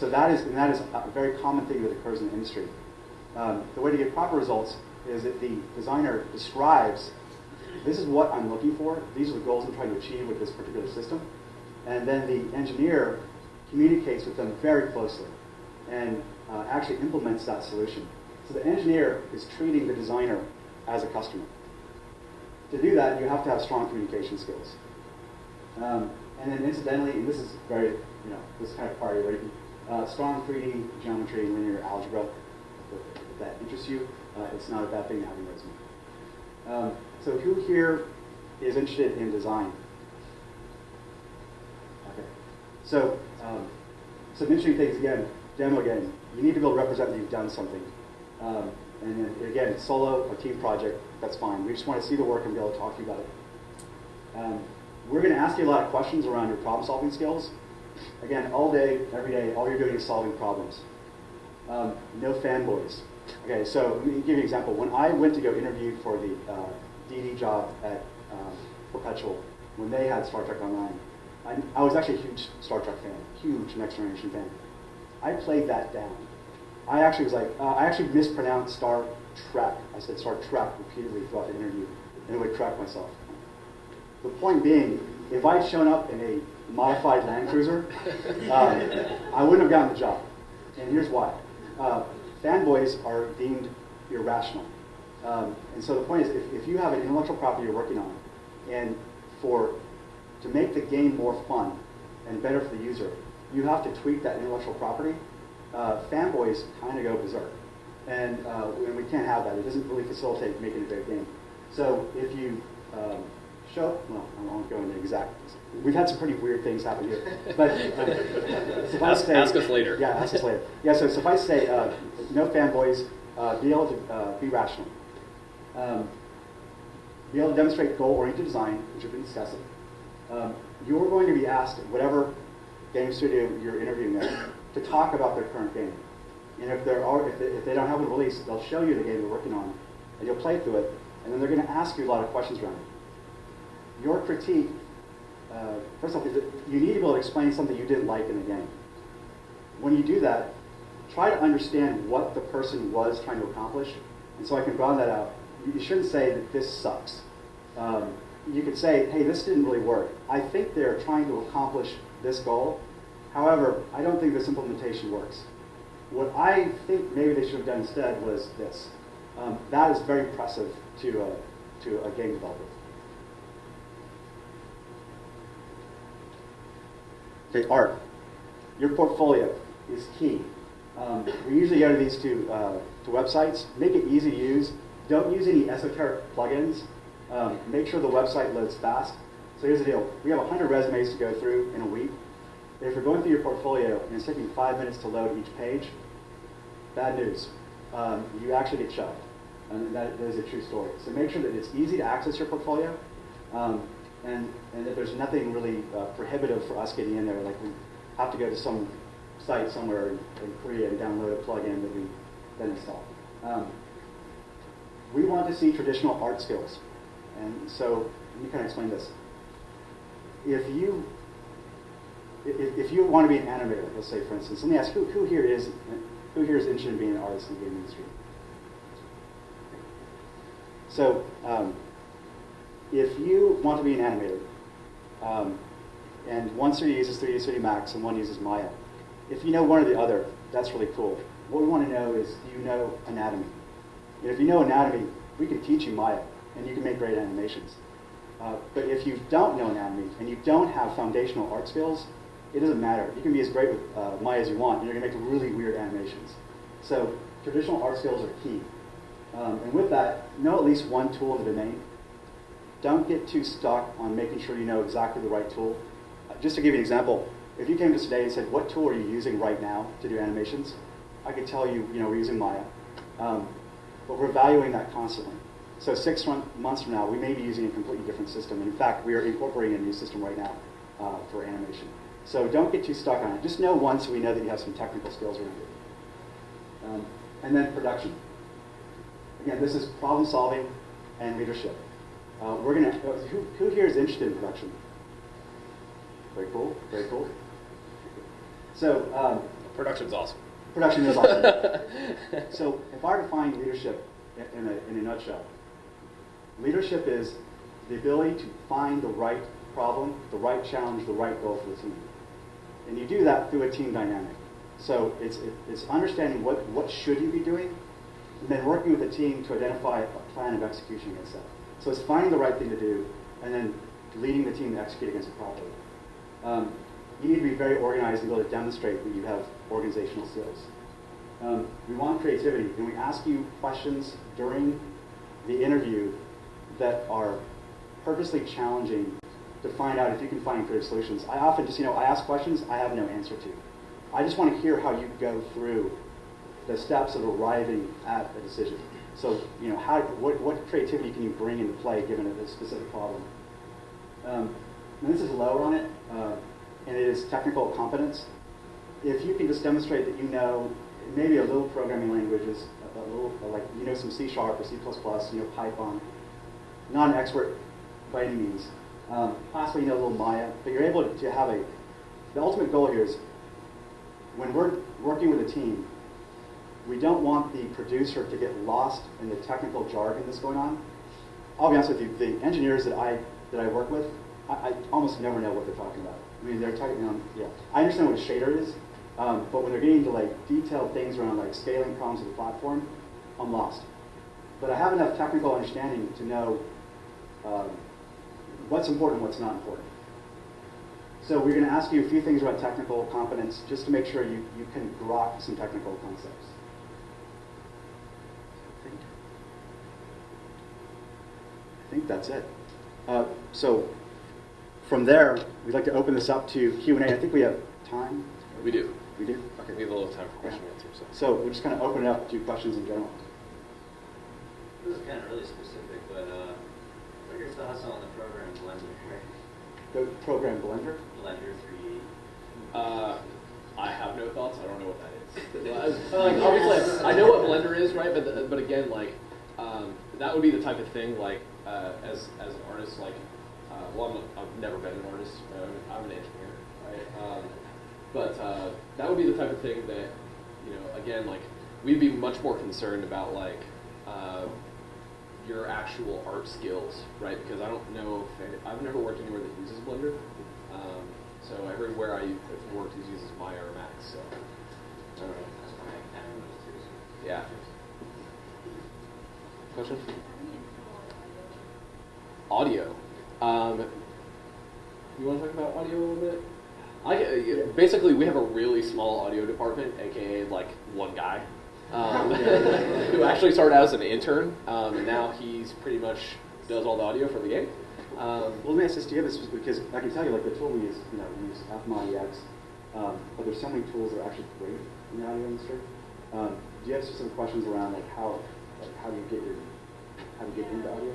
So that is a very common thing that occurs in the industry. The way to get proper results is that the designer describes, this is what I'm looking for, these are the goals I'm trying to achieve with this particular system, and then the engineer communicates with them very closely and actually implements that solution. So the engineer is treating the designer as a customer. To do that, you have to have strong communication skills. And then incidentally, and this is very, this kind of party, right? Strong 3D geometry and linear algebra, if that interests you, it's not a bad thing to have in your resume. So who here is interested in design? Okay. So some interesting things again, demo again. You need to be able to represent that you've done something. And then again, solo or team project, that's fine. We just want to see the work and be able to talk to you about it. We're going to ask you a lot of questions around your problem-solving skills. Again, all day, every day, all you're doing is solving problems. No fanboys. Okay, so let me give you an example. When I went to go interview for the DD job at Perpetual, when they had Star Trek Online, I was actually a huge Star Trek fan, huge Next Generation fan. I played that down. I actually was like, I actually mispronounced Star Trek. I said Star Trek repeatedly throughout the interview, and it would correct myself. The point being, if I'd shown up in a modified Land Cruiser, I wouldn't have gotten the job. And here's why. Fanboys are deemed irrational. And so the point is, if you have an intellectual property you're working on, and to make the game more fun and better for the user, you have to tweak that intellectual property, fanboys kind of go berserk. And we can't have that. It doesn't really facilitate making a great game. So if you well, I won't go into exact. We've had some pretty weird things happen here. But ask us later. Yeah, ask us later. Yeah, so suffice to say, no fanboys, be able to be rational. Be able to demonstrate goal-oriented design, which we've been discussing. You're going to be asked at whatever game studio you're interviewing at to talk about their current game. And if they don't have a release, they'll show you the game they're working on, and you'll play through it, and then they're going to ask you a lot of questions around it. Your critique, first off, is that you need to be able to explain something you didn't like in the game. When you do that, try to understand what the person was trying to accomplish. And so I can broaden that out. You shouldn't say that this sucks. You could say, hey, this didn't really work. I think they're trying to accomplish this goal. However, I don't think this implementation works. What I think maybe they should have done instead was this. That is very impressive to a game developer. Okay, art. Your portfolio is key. We usually go to these two websites. Make it easy to use. Don't use any esoteric plugins. Make sure the website loads fast. So here's the deal. We have 100 resumes to go through in a week. If you're going through your portfolio and it's taking 5 minutes to load each page, bad news. You actually get shoved. And that is a true story. So make sure that it's easy to access your portfolio. And that there's nothing really prohibitive for us getting in there, like we have to go to some site somewhere in Korea and download a plugin that we then install. We want to see traditional art skills. And so let me kind of explain this. If you want to be an animator, let's say for instance, let me ask who here is interested in being an artist in the game industry? So if you want to be an animator, and one studio uses 3D Max and one uses Maya, if you know one or the other, that's really cool. What we want to know is, do you know anatomy? And if you know anatomy, we can teach you Maya, and you can make great animations. But if you don't know anatomy, and you don't have foundational art skills, it doesn't matter. You can be as great with Maya as you want, and you're going to make really weird animations. So traditional art skills are key. And with that, know at least one tool in the domain. Don't get too stuck on making sure you know exactly the right tool. Just to give you an example, if you came to us today and said, what tool are you using right now to do animations? I could tell you, we're using Maya. But we're evaluating that constantly. So 6 months from now, we may be using a completely different system. And in fact, we are incorporating a new system right now for animation. So don't get too stuck on it. Just know one so we know that you have some technical skills around it. And then production. Again, this is problem solving and leadership. Who here is interested in production? Very cool, very cool. So Production's awesome. Production is awesome. So if I were to find leadership in a nutshell, leadership is the ability to find the right problem, the right challenge, the right goal for the team. And you do that through a team dynamic. So it's understanding what should you be doing, and then working with the team to identify a plan of execution against that. So it's finding the right thing to do, and then leading the team to execute against it properly. You need to be very organized and be able to demonstrate that you have organizational skills. We want creativity, and we ask you questions during the interview that are purposely challenging to find out if you can find creative solutions. I often just, I ask questions I have no answer to. I just want to hear how you go through the steps of arriving at a decision. So, what creativity can you bring into play given a specific problem? And this is lower on it, and it is technical competence. If you can just demonstrate that you know maybe a little programming languages, a little some C# or C++, Python, not an expert by any means. Possibly a little Maya, but you're able to have the ultimate goal here is when we're working with a team, we don't want the producer to get lost in the technical jargon that's going on. I'll be honest with you, the engineers that I work with, I almost never know what they're talking about. I mean, they're talking, I understand what a shader is, but when they're getting into detailed things around scaling problems of the platform, I'm lost. But I have enough technical understanding to know what's important and what's not important. So we're going to ask you a few things about technical competence just to make sure you can grok some technical concepts. I think that's it. So from there, we'd like to open this up to Q&A. I think we have time. We do. We do? Okay. We have a little time for question and answer. So we're just going to open it up to questions in general. This is kind of really specific, but what are your thoughts on the program Blender? The program Blender? Blender 3D. I have no thoughts. I don't know what that is. Obviously, I know what Blender is, right? But again, that would be the type of thing, as an artist, I've never been an artist. I'm an engineer, right? But that would be the type of thing that, again, we'd be much more concerned about your actual art skills, right? Because I don't know I've never worked anywhere that uses Blender. So everywhere I've worked uses Maya or Max. So I don't know. Yeah. Question? Audio. You want to talk about audio a little bit? Basically, we have a really small audio department, aka one guy, who actually started out as an intern, and now he's pretty much does all the audio for the game. Well, let me ask this to you, because I can tell you, the tool we use, we use FMI EX, but there's so many tools that are actually great in the audio industry. Do you have specific questions around how do you get into audio?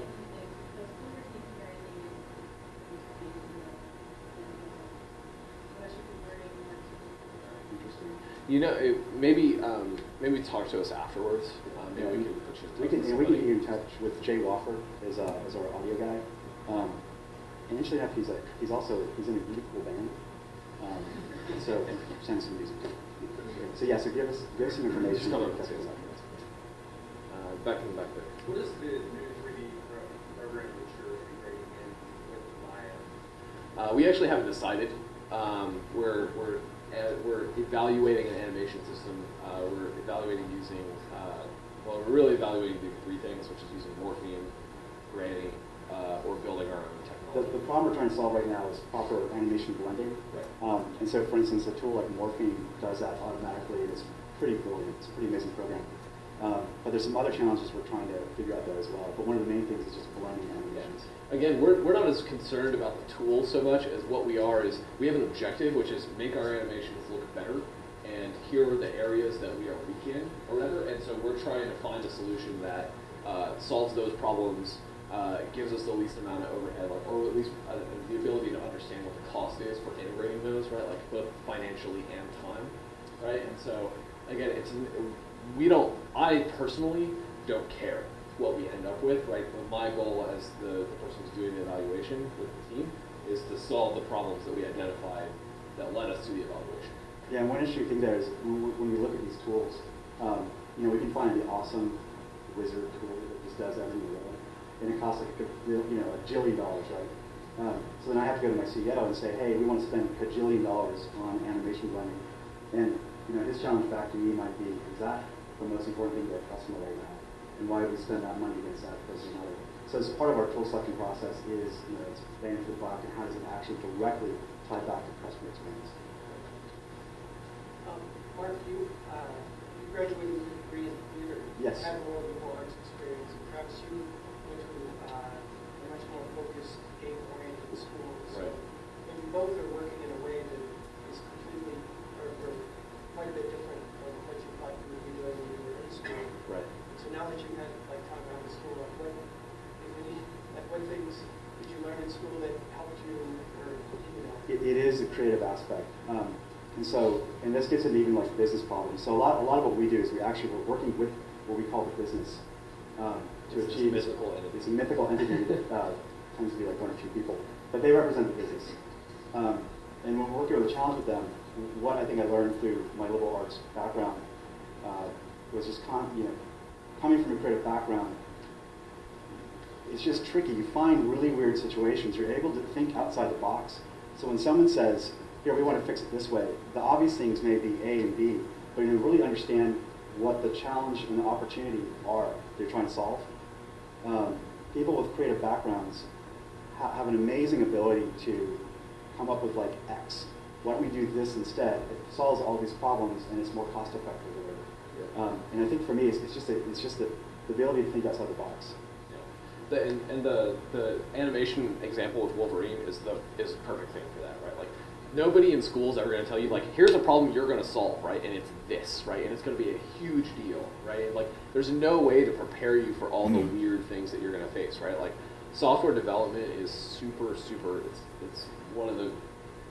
Maybe talk to us afterwards. Maybe we can put you. We can get you in touch with Jay Woffer as our audio guy. And interestingly enough, he's in a really cool band. So send some music. So yeah, so give us some information. Just come up and say something. Back there. What is the new 3D program that you're integrating in with Maya? We actually haven't decided. We're evaluating an animation system. We're evaluating using, we're really evaluating doing three things, which is using Morphine, Granny, or building our own technology. The problem we're trying to solve right now is proper animation blending. Right. And so, for instance, a tool like Morphine does that automatically. It's pretty cool. It's a pretty amazing program. But there's some other challenges we're trying to figure out there as well. But one of the main things is just blending animations. Again, we're not as concerned about the tool so much as what we are is we have an objective, which is make our animations look better, and here are the areas that we are weak in, or whatever. And so we're trying to find a solution that solves those problems, gives us the least amount of overhead, or at least the ability to understand what the cost is for integrating those, right? Both financially and time, right? And so again, I personally don't care what we end up with, right? My goal as the person who's doing the evaluation with the team is to solve the problems that we identified that led us to the evaluation. Yeah, and one interesting thing there is when we look at these tools, we can find the awesome wizard tool that just does everything in the world, and it costs like a jillion dollars, right? So then I have to go to my CEO and say, hey, we want to spend $1 kajillion on animation blending, and his challenge back to me might be, is that the most important thing to our customer right now, and why would we spend that money against that versus another? So as part of our tool selection process is, it's bang for the buck, and how does it actually directly tie back to customer experience? Mark, you graduated with a degree in theater. Yes. You had more liberal arts experience. Perhaps you went to a much more focused, game-oriented school. So Right. maybe both are working in a way that is completely, or quite a bit different from what you thought you would be doing when you were in school. Right. So now that you've had time around the school, what things did you learn in school that helped you or didn't help? It is a creative aspect. And this gets into even like business problems. So a lot of what we do is we're working with what we call the business to achieve. This mythical entity. It's a mythical entity that tends to be like one or two people, but they represent the business. And when we're working with a challenge with them, what I think I learned through my liberal arts background was just coming from a creative background. It's just tricky. You find really weird situations. You're able to think outside the box. So when someone says, here, we want to fix it this way, the obvious things may be A and B, but you really understand what the challenge and the opportunity are they're trying to solve. People with creative backgrounds have an amazing ability to come up with like X. Why don't we do this instead? It solves all these problems and it's more cost effective. And I think for me, it's just the ability to think outside the box. The animation example with Wolverine is the perfect thing for that, right? Like nobody in school is ever going to tell you like, here's a problem you're going to solve, right? And it's this, right? And it's going to be a huge deal, right? And like there's no way to prepare you for all the weird things that you're going to face, right? Like software development is super. It's one of the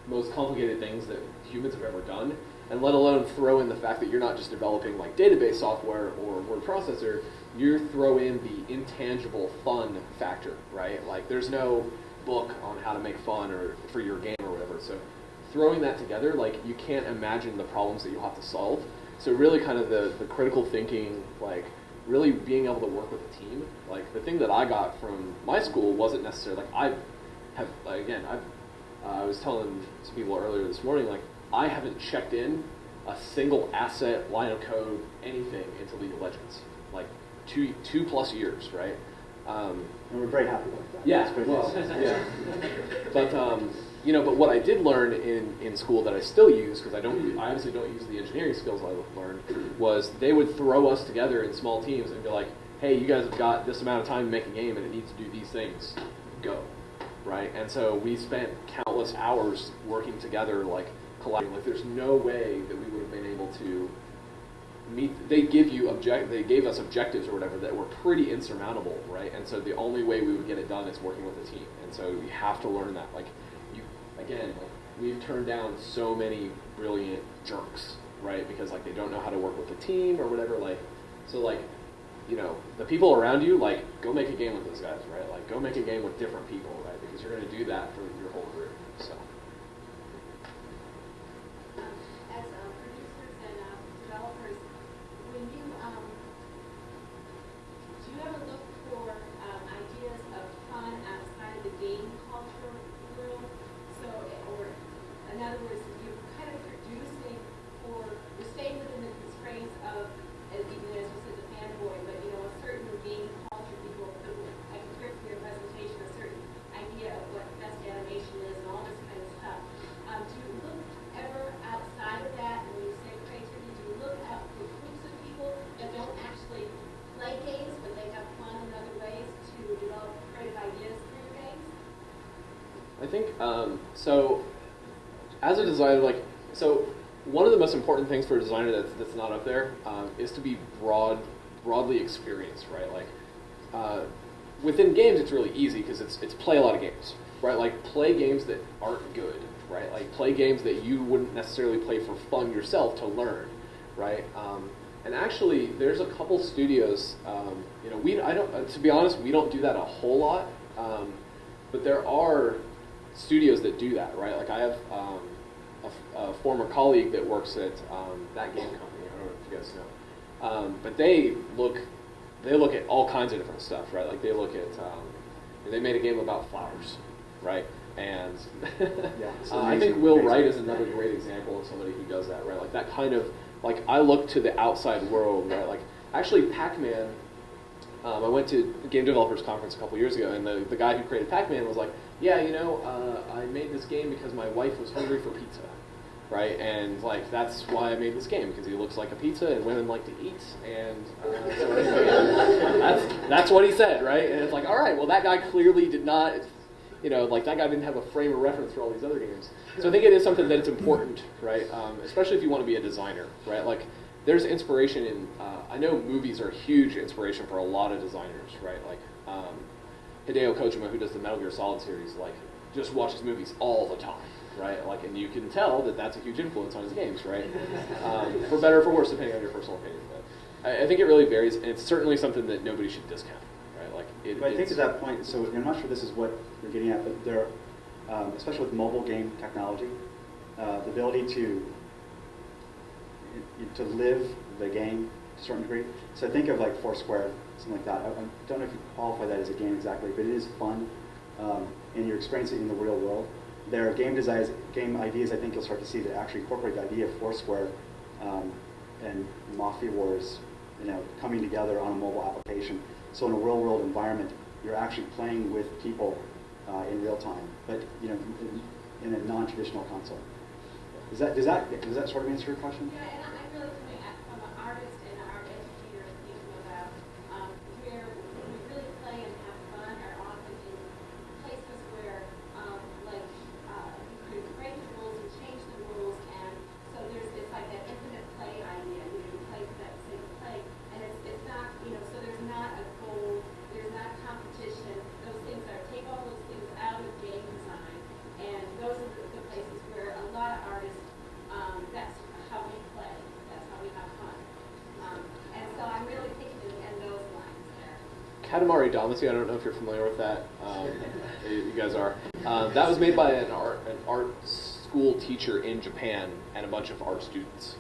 most complicated things that humans have ever done, and let alone throw in the fact that you're not just developing like database software or word processor. You throw in the intangible fun factor, right? Like there's no book on how to make fun or for your game or whatever. So throwing that together, like you can't imagine the problems that you'll have to solve. So really kind of the critical thinking, like really being able to work with a team. Like the thing that I got from my school wasn't necessarily like I was telling some people earlier this morning, like I haven't checked in a single asset, line of code, anything into League of Legends. Like 2+ years, right? And we're very happy with that. Yeah, yeah. But what I did learn in school that I still use, because I obviously don't use the engineering skills I learned, was they would throw us together in small teams and be like, hey, you guys have got this amount of time to make a game and it needs to do these things. Go. Right? And so we spent countless hours working together, like collaborating. Like there's no way that we would have been able to they gave us objectives or whatever that were pretty insurmountable, right? And so the only way we would get it done is working with a team. And so you have to learn that. Like we've turned down so many brilliant jerks, right? Because like they don't know how to work with a team or whatever. Like so like the people around you, like go make a game with those guys, right? Like go make a game with different people, right? Because you're going to do that for your whole career. So. As producers and developers, when you do you ever look for ideas of fun outside of the game culture world? So, or in other words, you're kind of producing, or you're staying within the constraints of, even as you said, the fanboy, but a certain game culture. People, I can hear from your presentation a certain idea of what best animation is and all this kind of stuff. Do you look ever outside of that? When you say creativity, do you look out for groups of people that don't actually play games, but they have fun in other ways to develop creative ideas for your games? I think so. As a designer, one of the most important things for a designer that's not up there is to be broadly experienced, right? Like within games, it's really easy because it's play a lot of games, right? Like play games that aren't good, right? Like play games that you wouldn't necessarily play for fun yourself to learn, right? And actually, there's a couple studios. To be honest, we don't do that a whole lot, but there are studios that do that, right? Like I have a former colleague that works at that game company. I don't know if you guys know, but they look at all kinds of different stuff, right? Like they look at they made a game about flowers, right? And I think Will Wright is another great example of somebody who does that, right? Like that kind of, like I look to the outside world, right? Like actually Pac-Man, I went to a game developers conference a couple years ago, and the guy who created Pac-Man was like, yeah, you know, I made this game because my wife was hungry for pizza, right? And like that's why I made this game, because he looks like a pizza and women like to eat, and so that's what he said, right? And it's like, all right, well that guy clearly did not, you know, like that guy didn't have a frame of reference for all these other games. So I think it is something that it's important, right? Especially if you want to be a designer, right? Like there's inspiration in, I know movies are a huge inspiration for a lot of designers, right? Like Hideo Kojima, who does the Metal Gear Solid series, like just watches movies all the time, right? Like, and you can tell that that's a huge influence on his games, right? For better or for worse, depending on your personal opinion. But I think it really varies, and it's certainly something that nobody should discount. Like but I think to that point, so I'm not sure this is what you're getting at, but there, especially with mobile game technology, the ability to live the game to a certain degree. So think of like Foursquare, something like that. I don't know if you qualify that as a game exactly, but it is fun, and you're experiencing it in the real world. There are game ideas I think you'll start to see that actually incorporate the idea of Foursquare and Mafia Wars, you know, coming together on a mobile application. So in a real-world environment, you're actually playing with people in real time, but you know, in a non-traditional console. Does that sort of answer your question? Yeah, and I'm really coming at from an artist and an art educator thinking about where we really play and have fun are often in places where like you could break the rules and change the rules, and so it's like that infinite play idea. You play for that sake of play, and it's not, you know, so there's not a goal, there's not competition. Those things take all those things out of game design, and those are the places where a lot of artists, that's how we play, that's how we have fun. And so I'm really thinking in those lines there. Katamari Damacy, I don't know if you're familiar with that. You guys are. That was made by an art school teacher in Japan and a bunch of art students.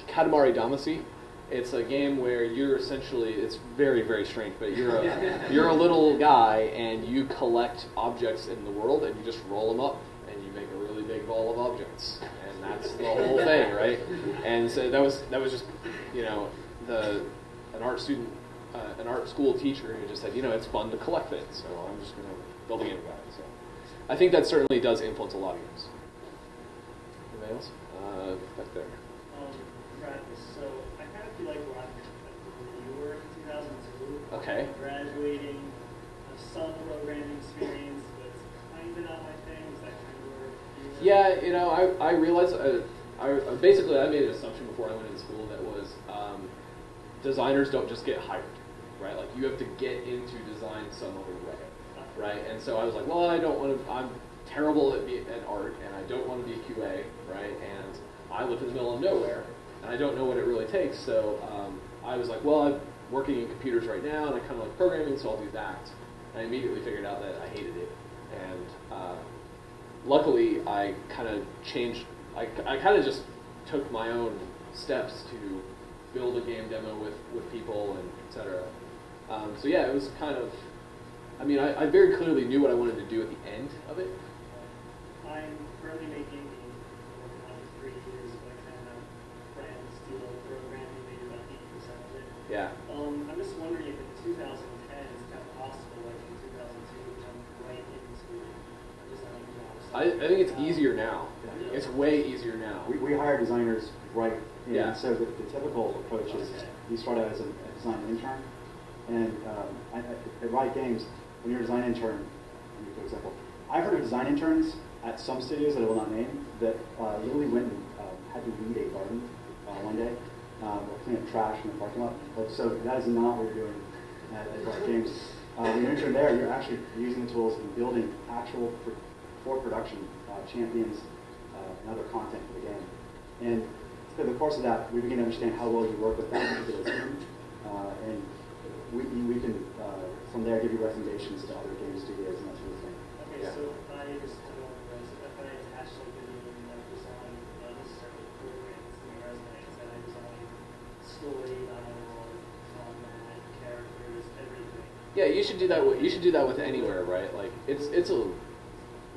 Katamari Damacy. It's a game where you're essentially, it's very, very strange, but you're a little guy and you collect objects in the world and you just roll them up and you make a really big ball of objects, and that's the whole thing, right? And so that was just, you know, an art school teacher who just said, you know, it's fun to collect things, so I'm just going to build a game about it. So I think that certainly does influence a lot of games. Anybody else? Back there. Franz, so I kind of feel like a lot of you were in 2002. Okay. Graduating, some programming experience, but it's kind of not my thing. Is that kind of where you were? Yeah, you know, I realized, I basically I made an assumption before I went into school that was designers don't just get hired, right? Like you have to get into design some other way, right? And so I was like, well, I don't want to, I'm terrible at art, and I don't want to be a QA, right? And I live in the middle of nowhere, and I don't know what it really takes, so I was like, well, I'm working in computers right now, and I kind of like programming, so I'll do that. And I immediately figured out that I hated it, and luckily I kind of changed, I kind of just took my own steps to build a game demo with people and et cetera. So yeah, it was kind of, I mean, I very clearly knew what I wanted to do at the end of it. I'm currently making working on it 3 years, but I kind of friends do programming, maybe about 80% of it. Yeah. I'm just wondering if in 2010 it's kind of possible, like in 2002, to jump right into design jobs. I think it's easier now. It's way easier now. We hire designers right in. Yeah. So the typical approach is you start out as a design intern, and at Riot Games, when you're a design intern, let me give an example. I've heard of design interns at some studios that I will not name that literally went and had to weed a garden one day, or clean up trash in the parking lot. So that is not what you're doing at Riot Games. When you're an intern there, you're actually using the tools and building actual for production champions and other content for the game. And through the course of that, we begin to understand how well you work with that particular team, and we can from there give you recommendations to other game studios and that sort of thing. Okay, Yeah. so I just don't know, if I attach like the name and Yeah, you should do that. You should do that with anywhere, right? Like it's a. Would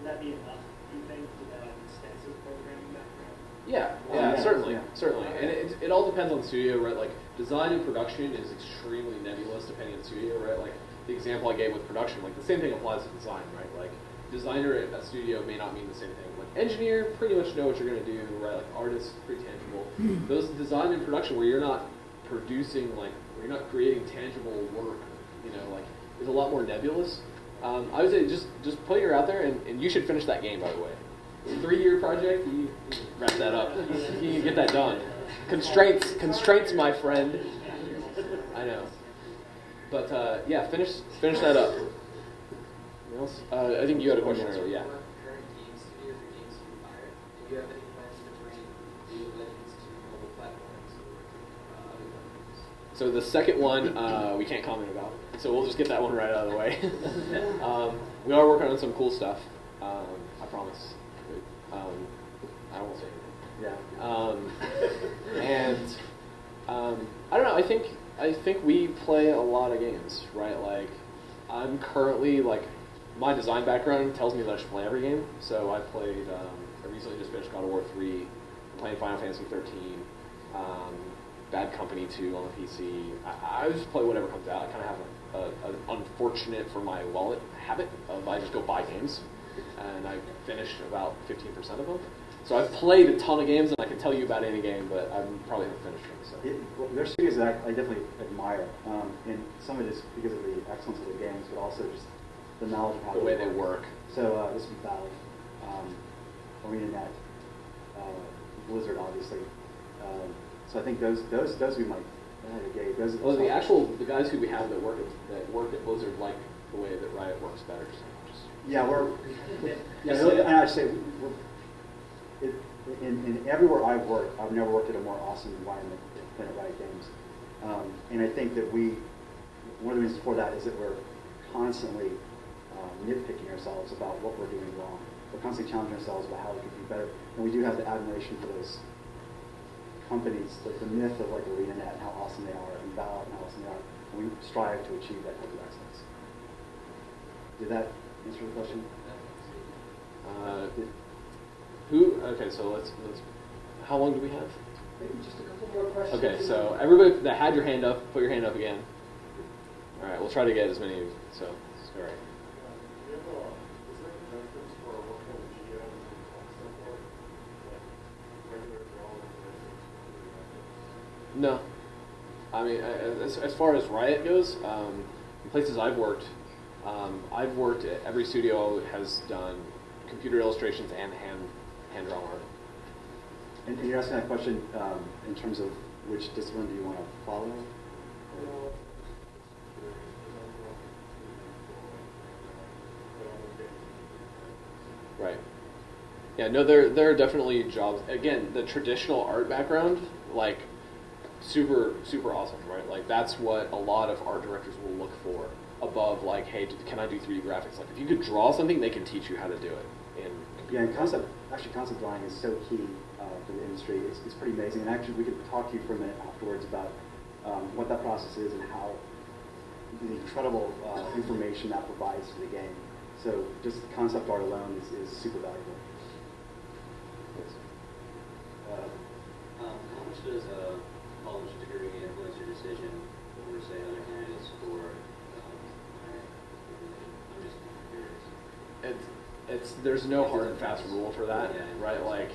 that be enough, do you think, to have an extensive programming background? Yeah, Yeah, certainly, yeah. certainly, and it all depends on the studio, right? Like design and production is extremely nebulous depending on the studio, right? Like the example I gave with production, like the same thing applies to design, right? Like designer at a studio may not mean the same thing. Like engineer, pretty much know what you're going to do, right? Like artist, pretty tangible. Those design and production where you're not producing, like where you're not creating tangible work, you know, like is a lot more nebulous. I would say just put your out there, and you should finish that game, by the way. 3-year project, you wrap that up. You can get that done. Constraints, my friend. I know. But yeah, finish that up. Anything else? I think you had a question earlier. Yeah. Current game studios or games you Riot, do you have any plans to bring League of Legends to mobile platforms or other platforms? So the second one we can't comment about, so we'll just get that one right out of the way. We are working on some cool stuff. I promise. I won't say anything. Yeah. And I don't know. I think we play a lot of games, right? Like I'm currently like my design background tells me that I should play every game. So I played. I recently just finished God of War 3. I'm playing Final Fantasy 13. Bad Company 2 on the PC. I just play whatever comes out. I kind of have an unfortunate for my wallet habit of I just go buy games, and I finish about 15% of them. So I've played a ton of games, and I can tell you about any game, but I probably haven't finished them. So. Well, there's studios that I definitely admire, and some of it is because of the excellence of the games, but also just the knowledge of how The way they work. So this would be Valve, ArenaNet, Blizzard, obviously. So I think those we might engage. Well, the guys who we have that work at Blizzard like the way that Riot works better. So just yeah, we're Yes, really, yeah. and I'd say in everywhere I've worked, I've never worked at a more awesome environment than at Riot Games. And I think that one of the reasons for that is that we're constantly nitpicking ourselves about what we're doing wrong. We're constantly challenging ourselves about how we could do better. And we do have the admiration for those companies, like the myth of like ArenaNet and how awesome they are, and Valve and how awesome they are. And we strive to achieve that type of excellence. Did that answer the question? Okay, so let's. How long do we have? Maybe just a couple more questions. Okay, so everybody that had your hand up, put your hand up again. All right, we'll try to get as many. So, sorry. No, I mean, as far as Riot goes, in places I've worked at every studio has done computer illustrations and hand drawn art. And you're asking that question in terms of which discipline do you want to follow? Right. Yeah, no, there are definitely jobs. Again, the traditional art background, like, super awesome, right? Like, that's what a lot of art directors will look for above, like, hey, can I do 3D graphics? Like, if you could draw something, they can teach you how to do it. Yeah, and concept drawing is so key for the industry. It's pretty amazing. And actually, we could talk to you for a minute afterwards about what that process is and how the incredible information that provides to the game. So just concept art alone is super valuable. How much does a college degree influence your decision over, say, other candidates for I'm just curious. There's no hard and fast rule for that, right? Like,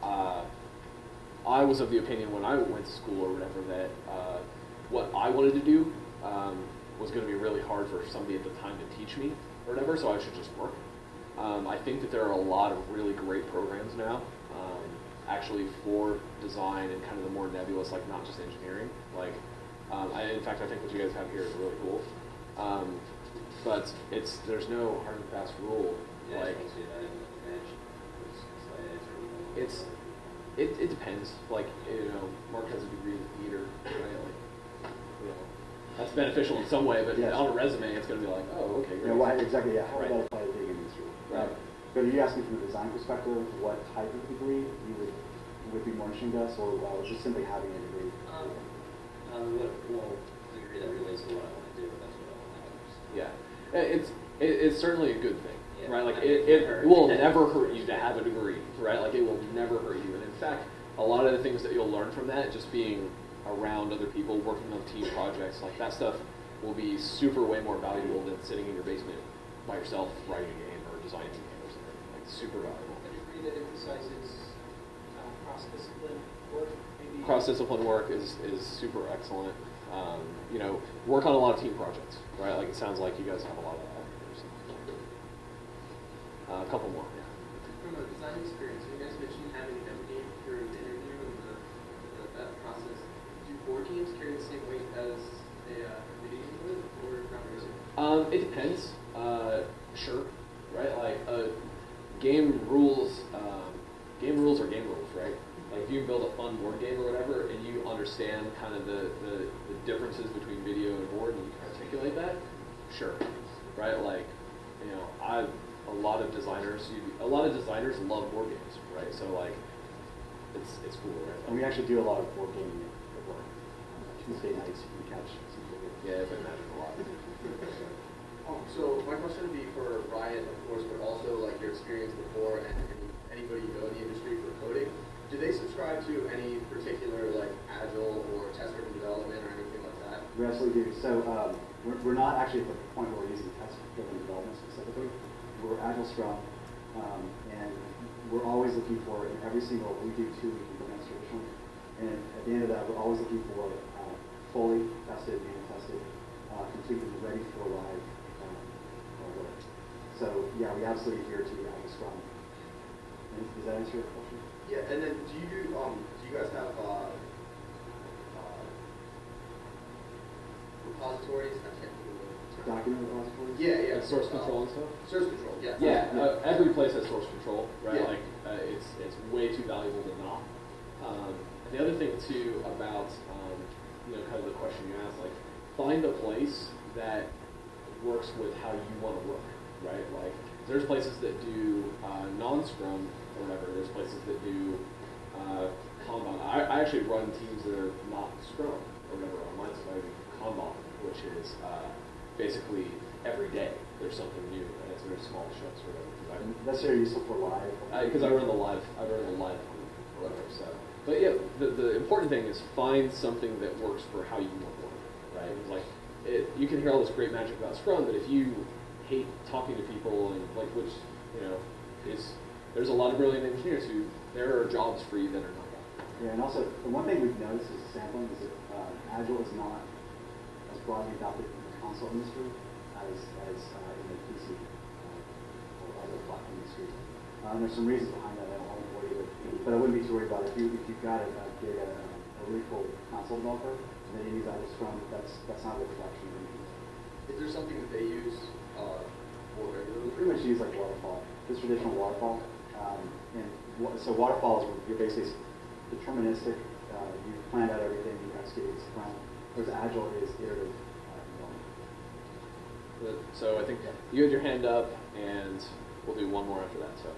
I was of the opinion when I went to school or whatever that what I wanted to do was going to be really hard for somebody at the time to teach me or whatever, so I should just work. I think that there are a lot of really great programs now, actually for design and kind of the more nebulous, like not just engineering. Like, in fact, I think what you guys have here is really cool. But there's no hard and fast rule. Yeah, Like, it depends. Like, Mark has a degree in theater, right? Like, that's beneficial in some way, but Yes. on a resume, it's going to be like, oh, okay, great. Yeah, well, exactly. Yeah, how Right. would that apply to the game industry? Right. But are you asking from a design perspective what type of degree you would be more interesting to us, or just simply having a degree? Well, degree that relates to what I want to do, that's what I want to have. it's certainly a good thing, Yeah, right? Like I mean, it will never hurt you to have a degree, right? Like it will never hurt you. And in fact, a lot of the things that you'll learn from that, just being around other people, working on team projects, like that stuff will be super way more valuable than sitting in your basement by yourself writing a game or designing a game or something. Like super valuable. A degree that emphasizes cross-discipline work, maybe. Cross-discipline work is super excellent. You know, work on a lot of team projects, right? Like it sounds like you guys have a lot of that. A couple more, yeah. From a design experience, you guys mentioned having a demo game during the interview and that process. Do board games carry the same weight as a video game would, or not really? It depends. Sure, right? Like game rules are game rules, right? Like if you build a fun board game or whatever, and you understand kind of the differences between video and board, and you can articulate that, sure, right? Like, you know, a lot of designers love board games, right? So like, it's cool, right? And we actually do a lot of board gaming at work. Tuesday nights, we catch some people. Yeah, but imagine a lot. So my question would be for Riot, of course, but also like your experience before and anybody you know in the industry for coding. Do they subscribe to any particular like agile or test-driven development or anything like that? We absolutely do. So we're not actually at the point where we're using test-driven development specifically. We're Agile Scrum, and we're always looking for, in every single, we do 2 week implements traditionally, and at the end of that, we're always looking for fully tested, man-tested, completely ready for live work. So yeah, we absolutely adhere to Agile Scrum. And does that answer your question? Yeah, and then do you guys have repositories? I can't think of the term. Document repositories? Yeah. Like source control and stuff? Source control, yeah. Yeah, every place has source control, right? Yeah. Like it's way too valuable to not. And the other thing too about you know, kind of the question you asked, like find a place that works with how you want to work, right? Like there's places that do non-Scrum or whatever. There's places that do Kanban. I actually run teams that are not Scrum or whatever on mine, so I do Kanban, which is basically every day there's something new, and it's very small chunks or whatever. And that's very useful for live. Because I run the live or whatever. So, but yeah, the important thing is find something that works for how you want to work, right? Like you can hear all this great magic about Scrum, but if you hate talking to people and like, which you know there's a lot of brilliant engineers who there are jobs for you that are not that. Yeah, and also the one thing we've noticed is sampling is that Agile is not as broadly adopted in the console industry as in the PC or other platform industry. There's some reasons behind that I don't want to bore you with, but I wouldn't be too worried about it. If you've got a really cool console developer and then you use Agile Scrum, that's not a reflection of anything. Is there something that they use more regularly? We pretty much use like waterfall, just traditional waterfall. So waterfall is where you're basically deterministic. You plan out everything, you execute each sprint. Whereas Agile is iterative development. So I think you had your hand up, and we'll do one more after that. So.